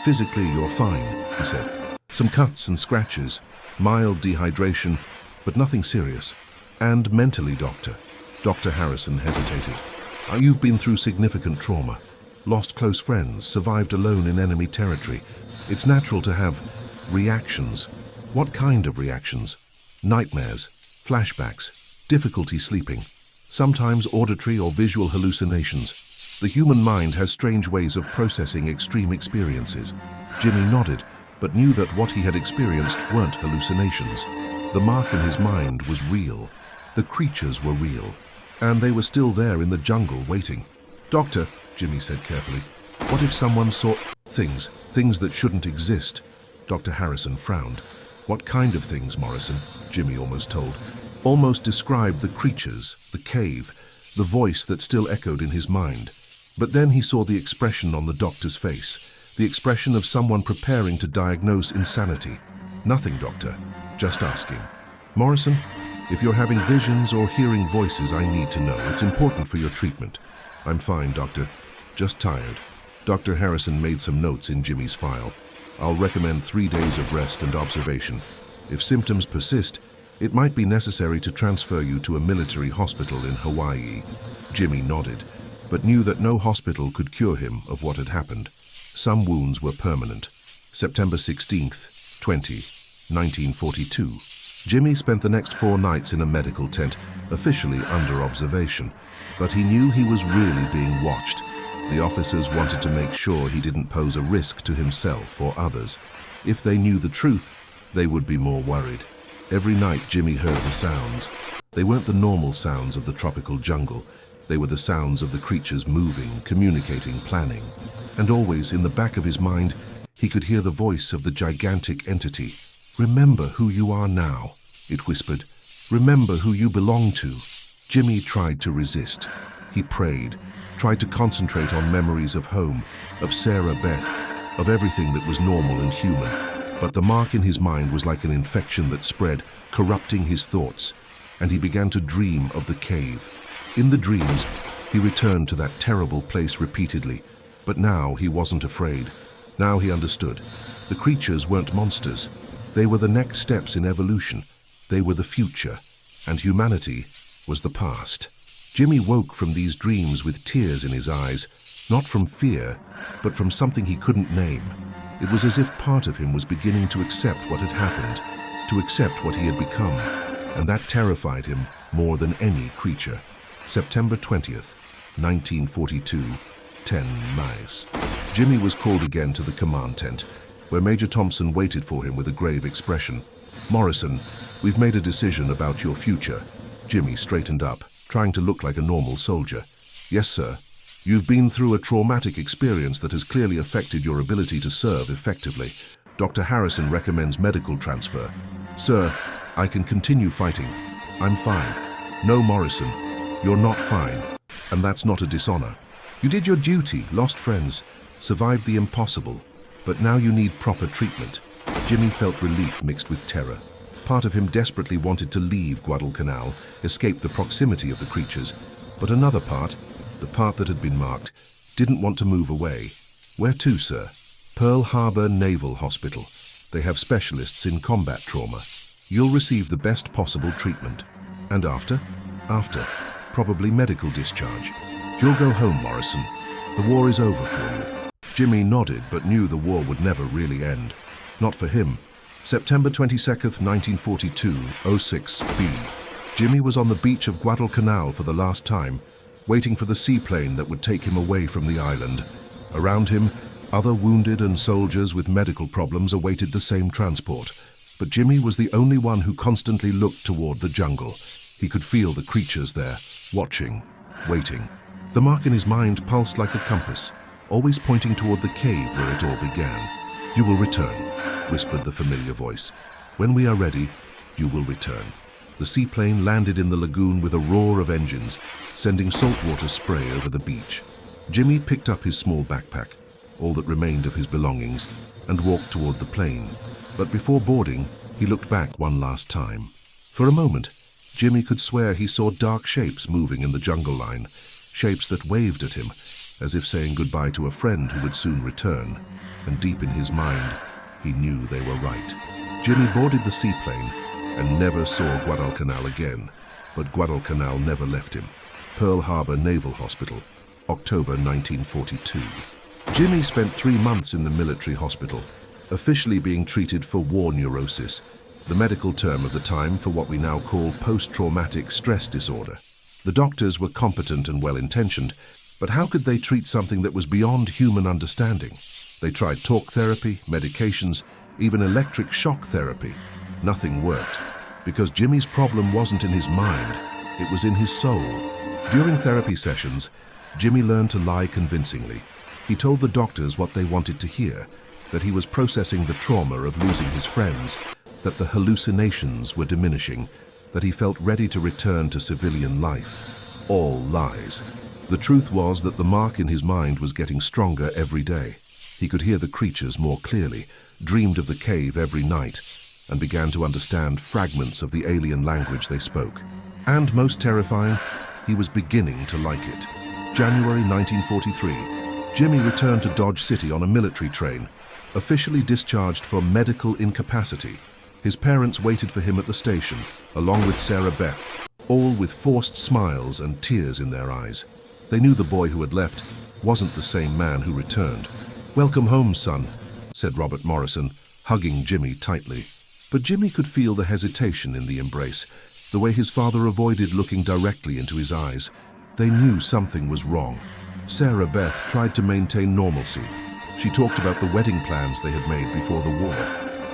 "Physically, you're fine," he said. "Some cuts and scratches, mild dehydration, but nothing serious." "And mentally, doctor?" Dr. Harrison hesitated. "You've been through significant trauma, lost close friends, survived alone in enemy territory. It's natural to have reactions." "What kind of reactions?" "Nightmares, flashbacks, difficulty sleeping, sometimes auditory or visual hallucinations. The human mind has strange ways of processing extreme experiences." Jimmy nodded, but knew that what he had experienced weren't hallucinations. The mark in his mind was real. The creatures were real, and they were still there in the jungle waiting. "Doctor," Jimmy said carefully, "what if someone saw things that shouldn't exist?" Dr. Harrison frowned. "What kind of things, Morrison?" Jimmy almost told. Almost described the creatures, the cave, the voice that still echoed in his mind. But then he saw the expression on the doctor's face, the expression of someone preparing to diagnose insanity. "Nothing, doctor. Just asking." "Morrison, if you're having visions or hearing voices, I need to know. It's important for your treatment." "I'm fine, doctor. Just tired." Dr. Harrison made some notes in Jimmy's file. "I'll recommend 3 days of rest and observation. If symptoms persist, it might be necessary to transfer you to a military hospital in Hawaii." Jimmy nodded, but knew that no hospital could cure him of what had happened. Some wounds were permanent. September 16th, 1942. Jimmy spent the next 4 nights in a medical tent, officially under observation, but he knew he was really being watched. The officers wanted to make sure he didn't pose a risk to himself or others. If they knew the truth, they would be more worried. Every night Jimmy heard the sounds. They weren't the normal sounds of the tropical jungle. They were the sounds of the creatures moving, communicating, planning. And always, in the back of his mind, he could hear the voice of the gigantic entity. "Remember who you are now," it whispered. "Remember who you belong to." Jimmy tried to resist. He prayed, tried to concentrate on memories of home, of Sarah Beth, of everything that was normal and human. But the mark in his mind was like an infection that spread, corrupting his thoughts, and he began to dream of the cave. In the dreams, he returned to that terrible place repeatedly, but now he wasn't afraid. Now he understood. The creatures weren't monsters. They were the next steps in evolution. They were the future, and humanity was the past. Jimmy woke from these dreams with tears in his eyes, not from fear, but from something he couldn't name. It was as if part of him was beginning to accept what had happened, to accept what he had become, and that terrified him more than any creature. September 20th, 1942, 10 miles. Jimmy was called again to the command tent, where Major Thompson waited for him with a grave expression. "Morrison, we've made a decision about your future." Jimmy straightened up, trying to look like a normal soldier. "Yes, sir. You've been through a traumatic experience that has clearly affected your ability to serve effectively. Dr. Harrison recommends medical transfer." "Sir, I can continue fighting. I'm fine." "No, Morrison, you're not fine, and that's not a dishonor. You did your duty, lost friends, survived the impossible, but now you need proper treatment." Jimmy felt relief mixed with terror. Part of him desperately wanted to leave Guadalcanal, escape the proximity of the creatures, but another part, the part that had been marked, didn't want to move away. "Where to, sir?" "Pearl Harbor Naval Hospital. They have specialists in combat trauma. You'll receive the best possible treatment." "And after?" "After, probably medical discharge. You'll go home, Morrison. The war is over for you." Jimmy nodded, but knew the war would never really end. Not for him. September 22nd, 1942, 06B. Jimmy was on the beach of Guadalcanal for the last time, waiting for the seaplane that would take him away from the island. Around him, other wounded and soldiers with medical problems awaited the same transport. But Jimmy was the only one who constantly looked toward the jungle. He could feel the creatures there, watching, waiting. The mark in his mind pulsed like a compass, always pointing toward the cave where it all began. "You will return," whispered the familiar voice. "When we are ready, you will return." The seaplane landed in the lagoon with a roar of engines, sending saltwater spray over the beach. Jimmy picked up his small backpack, all that remained of his belongings, and walked toward the plane. But before boarding, he looked back one last time. For a moment, Jimmy could swear he saw dark shapes moving in the jungle line, shapes that waved at him, as if saying goodbye to a friend who would soon return. And deep in his mind, he knew they were right. Jimmy boarded the seaplane and never saw Guadalcanal again, but Guadalcanal never left him. Pearl Harbor Naval Hospital, October 1942. Jimmy spent 3 months in the military hospital, officially being treated for war neurosis, the medical term of the time for what we now call post-traumatic stress disorder. The doctors were competent and well-intentioned, but how could they treat something that was beyond human understanding? They tried talk therapy, medications, even electric shock therapy. Nothing worked, because Jimmy's problem wasn't in his mind, it was in his soul. During therapy sessions, Jimmy learned to lie convincingly. He told the doctors what they wanted to hear, that he was processing the trauma of losing his friends, that the hallucinations were diminishing, that he felt ready to return to civilian life. All lies. The truth was that the mark in his mind was getting stronger every day. He could hear the creatures more clearly, dreamed of the cave every night, and began to understand fragments of the alien language they spoke. And most terrifying, he was beginning to like it. January 1943, Jimmy returned to Dodge City on a military train, officially discharged for medical incapacity. His parents waited for him at the station, along with Sarah Beth, all with forced smiles and tears in their eyes. They knew the boy who had left wasn't the same man who returned. "Welcome home, son," said Robert Morrison, hugging Jimmy tightly. But Jimmy could feel the hesitation in the embrace, the way his father avoided looking directly into his eyes. They knew something was wrong. Sarah Beth tried to maintain normalcy. She talked about the wedding plans they had made before the war,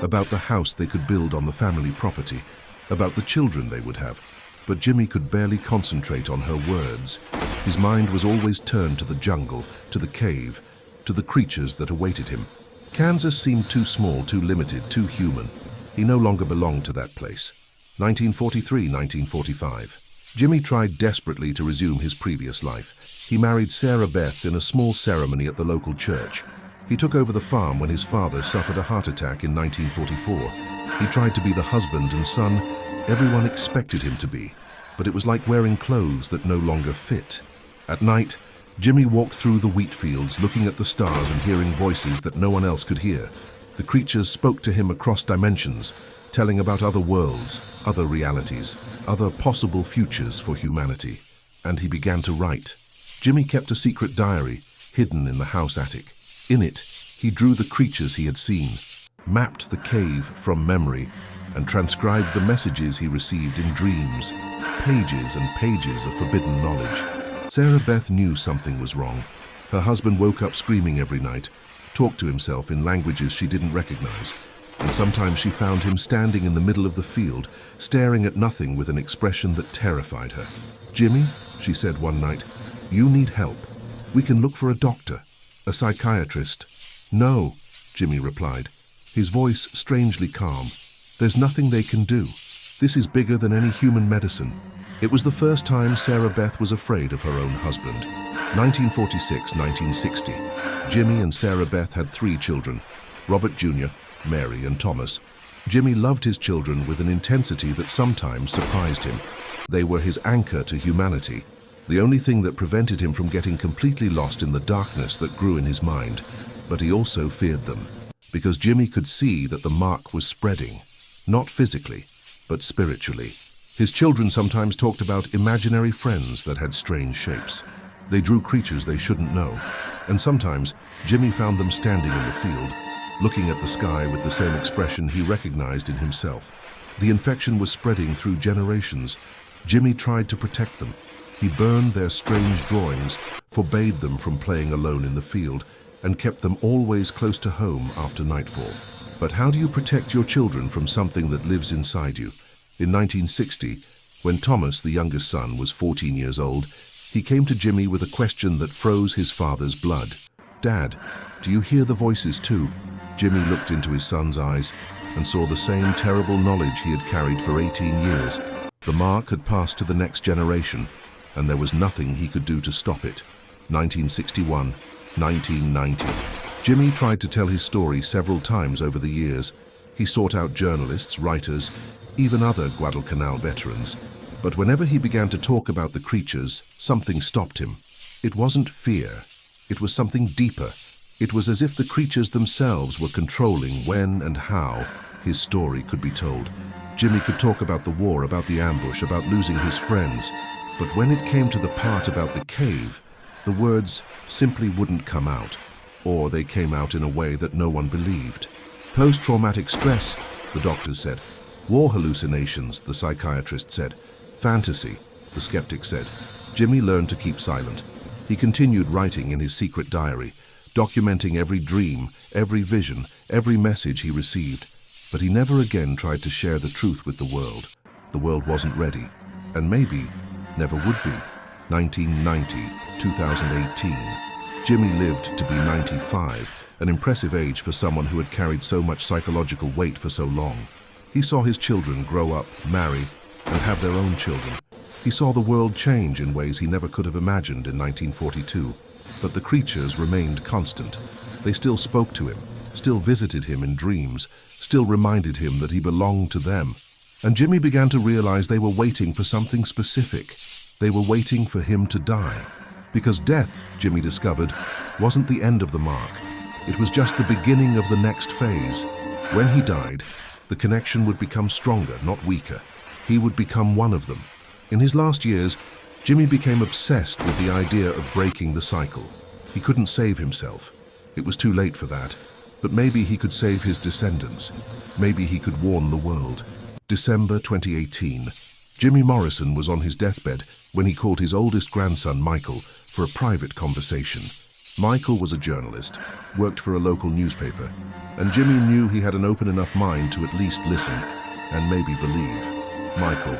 about the house they could build on the family property, about the children they would have. But Jimmy could barely concentrate on her words. His mind was always turned to the jungle, to the cave, to the creatures that awaited him. Kansas seemed too small, too limited, too human. He no longer belonged to that place. 1943, 1945. Jimmy tried desperately to resume his previous life. He married Sarah Beth in a small ceremony at the local church. He took over the farm when his father suffered a heart attack in 1944. He tried to be the husband and son everyone expected him to be, but it was like wearing clothes that no longer fit. At night, Jimmy walked through the wheat fields, looking at the stars and hearing voices that no one else could hear. The creatures spoke to him across dimensions, telling about other worlds, other realities, other possible futures for humanity. and he began to write. Jimmy kept a secret diary, hidden in the house attic. In it, he drew the creatures he had seen, mapped the cave from memory, and transcribed the messages he received in dreams, pages and pages of forbidden knowledge. Sarah Beth knew something was wrong. Her husband woke up screaming every night, talked to himself in languages she didn't recognize, and sometimes she found him standing in the middle of the field, staring at nothing with an expression that terrified her. "Jimmy," she said one night, "you need help. We can look for a doctor, a psychiatrist." "No," Jimmy replied, his voice strangely calm. "There's nothing they can do. This is bigger than any human medicine." It was the first time Sarah Beth was afraid of her own husband. 1946-1960. Jimmy and Sarah Beth had 3 children, Robert Jr., Mary, and Thomas. Jimmy loved his children with an intensity that sometimes surprised him. They were his anchor to humanity, the only thing that prevented him from getting completely lost in the darkness that grew in his mind. But he also feared them, because Jimmy could see that the mark was spreading, not physically, but spiritually. His children sometimes talked about imaginary friends that had strange shapes. They drew creatures they shouldn't know, and sometimes Jimmy found them standing in the field, looking at the sky with the same expression he recognized in himself. The infection was spreading through generations. Jimmy tried to protect them. He burned their strange drawings, forbade them from playing alone in the field, and kept them always close to home after nightfall. But how do you protect your children from something that lives inside you? In 1960, when Thomas, the youngest son, was 14 years old, he came to Jimmy with a question that froze his father's blood. "Dad, do you hear the voices too?" Jimmy looked into his son's eyes and saw the same terrible knowledge he had carried for 18 years. The mark had passed to the next generation, and there was nothing he could do to stop it. 1961, 1990. Jimmy tried to tell his story several times over the years. He sought out journalists, writers, even other Guadalcanal veterans. But whenever he began to talk about the creatures, something stopped him. It wasn't fear. It was something deeper. It was as if the creatures themselves were controlling when and how his story could be told. Jimmy could talk about the war, about the ambush, about losing his friends. But when it came to the part about the cave, the words simply wouldn't come out, or they came out in a way that no one believed. Post-traumatic stress, the doctors said. War hallucinations, the psychiatrist said. Fantasy, the skeptic said. Jimmy learned to keep silent. He continued writing in his secret diary, documenting every dream, every vision, every message he received. But he never again tried to share the truth with the world. The world wasn't ready, and maybe never would be. 1990, 2018. Jimmy lived to be 95, an impressive age for someone who had carried so much psychological weight for so long. He saw his children grow up, marry, and have their own children. He saw the world change in ways he never could have imagined in 1942. But the creatures remained constant. They still spoke to him, still visited him in dreams, still reminded him that he belonged to them. And Jimmy began to realize they were waiting for something specific. They were waiting for him to die. Because death, Jimmy discovered, wasn't the end of the mark. It was just the beginning of the next phase. When he died, the connection would become stronger, not weaker. He would become one of them. In his last years, Jimmy became obsessed with the idea of breaking the cycle. He couldn't save himself. It was too late for that. But maybe he could save his descendants. Maybe he could warn the world. December 2018. Jimmy Morrison was on his deathbed when he called his oldest grandson, Michael, for a private conversation. Michael was a journalist, worked for a local newspaper, and Jimmy knew he had an open enough mind to at least listen and maybe believe. "Michael,"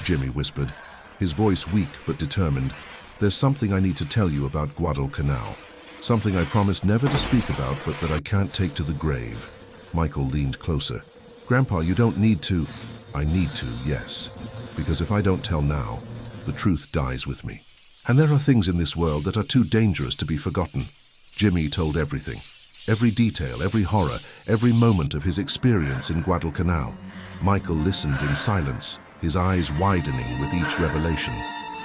Jimmy whispered, his voice weak but determined, "there's something I need to tell you about Guadalcanal. Something I promised never to speak about, but that I can't take to the grave." Michael leaned closer. "Grandpa, you don't need to." "I need to, yes. Because if I don't tell now, the truth dies with me. And there are things in this world that are too dangerous to be forgotten." Jimmy told everything. Every detail, every horror, every moment of his experience in Guadalcanal. Michael listened in silence, his eyes widening with each revelation.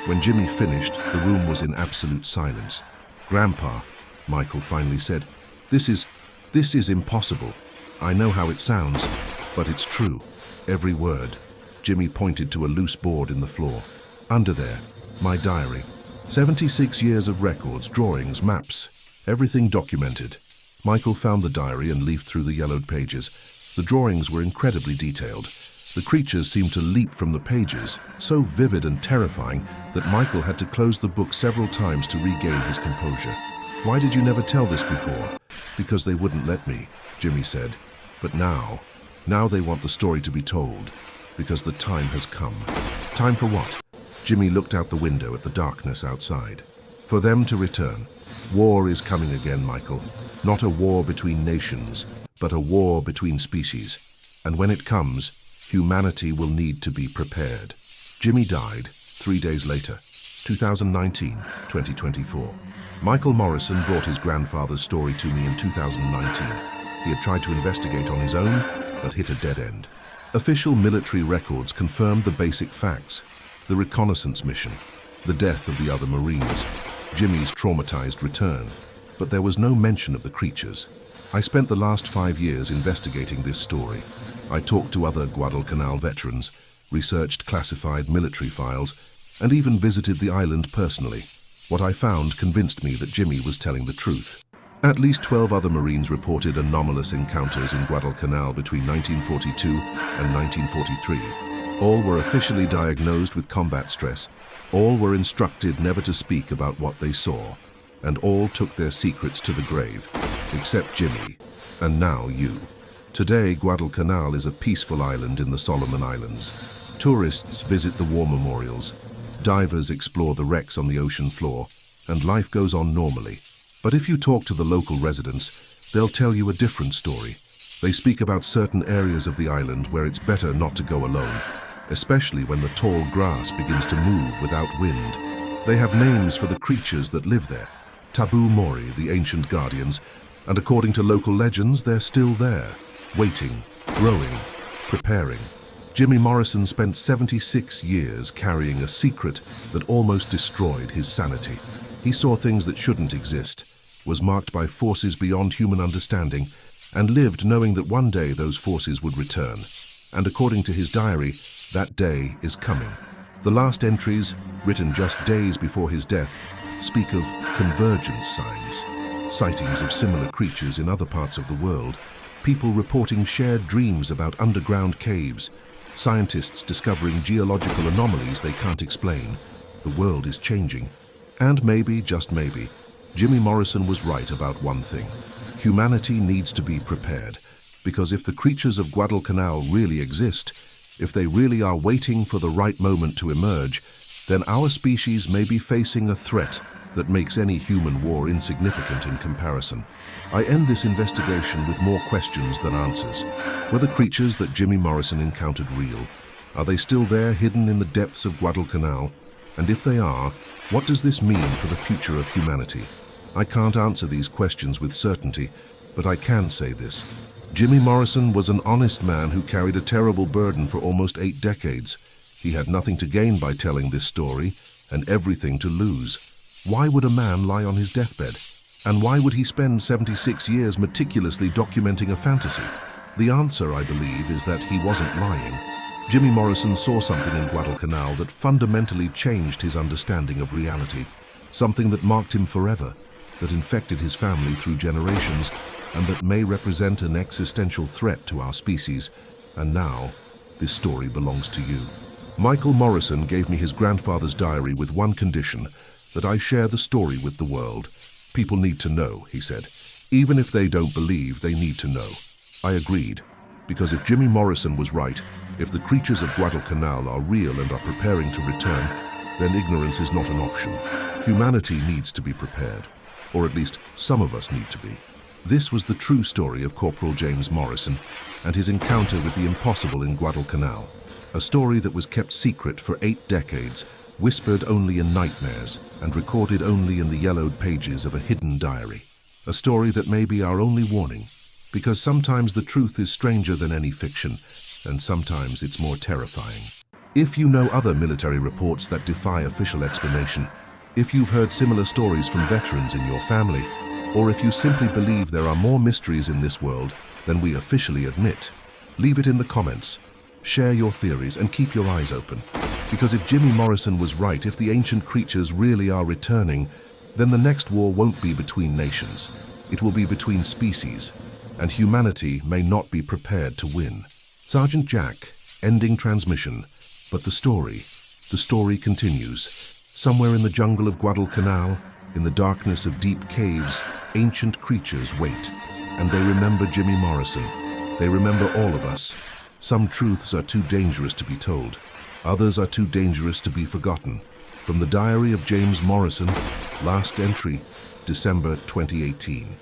When Jimmy finished, the room was in absolute silence. "Grandpa," Michael finally said, This is impossible. I know how it sounds, but it's true. Every word." Jimmy pointed to a loose board in the floor. "Under there, My diary. 76 years of records, drawings, maps, everything documented. Michael found the diary and leafed through the yellowed pages. The drawings were incredibly detailed. The creatures seemed to leap from the pages, so vivid and terrifying that Michael had to close the book several times to regain his composure. "Why did you never tell this before?" "Because they wouldn't let me," Jimmy said. "But now they want the story to be told, because the time has come." "Time for what?" Jimmy looked out the window at the darkness outside. "For them to return. War is coming again, Michael. Not a war between nations, but a war between species. And when it comes, humanity will need to be prepared." Jimmy died 3 days later, 2019, 2024. Michael Morrison brought his grandfather's story to me in 2019. He had tried to investigate on his own, but hit a dead end. Official military records confirmed the basic facts: the reconnaissance mission, the death of the other Marines, Jimmy's traumatized return, but there was no mention of the creatures. I spent the last 5 years investigating this story. I talked to other Guadalcanal veterans, researched classified military files, and even visited the island personally. What I found convinced me that Jimmy was telling the truth. At least 12 other Marines reported anomalous encounters in Guadalcanal between 1942 and 1943. All were officially diagnosed with combat stress. All were instructed never to speak about what they saw. And all took their secrets to the grave, except Jimmy, and now you. Today, Guadalcanal is a peaceful island in the Solomon Islands. Tourists visit the war memorials. Divers explore the wrecks on the ocean floor, and life goes on normally. But if you talk to the local residents, they'll tell you a different story. They speak about certain areas of the island where it's better not to go alone, especially when the tall grass begins to move without wind. They have names for the creatures that live there. Tabu Mori, the ancient guardians, and according to local legends, they're still there, waiting, growing, preparing. Jimmy Morrison spent 76 years carrying a secret that almost destroyed his sanity. He saw things that shouldn't exist, was marked by forces beyond human understanding, and lived knowing that one day those forces would return. And according to his diary, that day is coming. The last entries, written just days before his death, speak of convergence signs, sightings of similar creatures in other parts of the world, people reporting shared dreams about underground caves, scientists discovering geological anomalies they can't explain. The world is changing. And maybe, just maybe, Jimmy Morrison was right about one thing. Humanity needs to be prepared, because if the creatures of Guadalcanal really exist, if they really are waiting for the right moment to emerge, then our species may be facing a threat that makes any human war insignificant in comparison. I end this investigation with more questions than answers. Were the creatures that Jimmy Morrison encountered real? Are they still there, hidden in the depths of Guadalcanal? And if they are, what does this mean for the future of humanity? I can't answer these questions with certainty, but I can say this. Jimmy Morrison was an honest man who carried a terrible burden for almost 8 decades. He had nothing to gain by telling this story, and everything to lose. Why would a man lie on his deathbed? And why would he spend 76 years meticulously documenting a fantasy? The answer, I believe, is that he wasn't lying. Jimmy Morrison saw something in Guadalcanal that fundamentally changed his understanding of reality, something that marked him forever, that infected his family through generations, and that may represent an existential threat to our species. And now, this story belongs to you. Michael Morrison gave me his grandfather's diary with one condition, that I share the story with the world. People need to know, he said. Even if they don't believe, they need to know. I agreed, because if Jimmy Morrison was right, if the creatures of Guadalcanal are real and are preparing to return, then ignorance is not an option. Humanity needs to be prepared, or at least some of us need to be. This was the true story of Corporal James Morrison and his encounter with the impossible in Guadalcanal. A story that was kept secret for 8 decades, whispered only in nightmares, and recorded only in the yellowed pages of a hidden diary. A story that may be our only warning, because sometimes the truth is stranger than any fiction, and sometimes it's more terrifying. If you know other military reports that defy official explanation, if you've heard similar stories from veterans in your family, or if you simply believe there are more mysteries in this world than we officially admit, leave it in the comments. Share your theories and keep your eyes open. Because if Jimmy Morrison was right, if the ancient creatures really are returning, then the next war won't be between nations. It will be between species, and humanity may not be prepared to win. Sergeant Jack, ending transmission, but the story continues. Somewhere in the jungle of Guadalcanal, in the darkness of deep caves, ancient creatures wait, and they remember Jimmy Morrison. They remember all of us. Some truths are too dangerous to be told. Others are too dangerous to be forgotten. From the Diary of James Morrison, last entry, December 2018.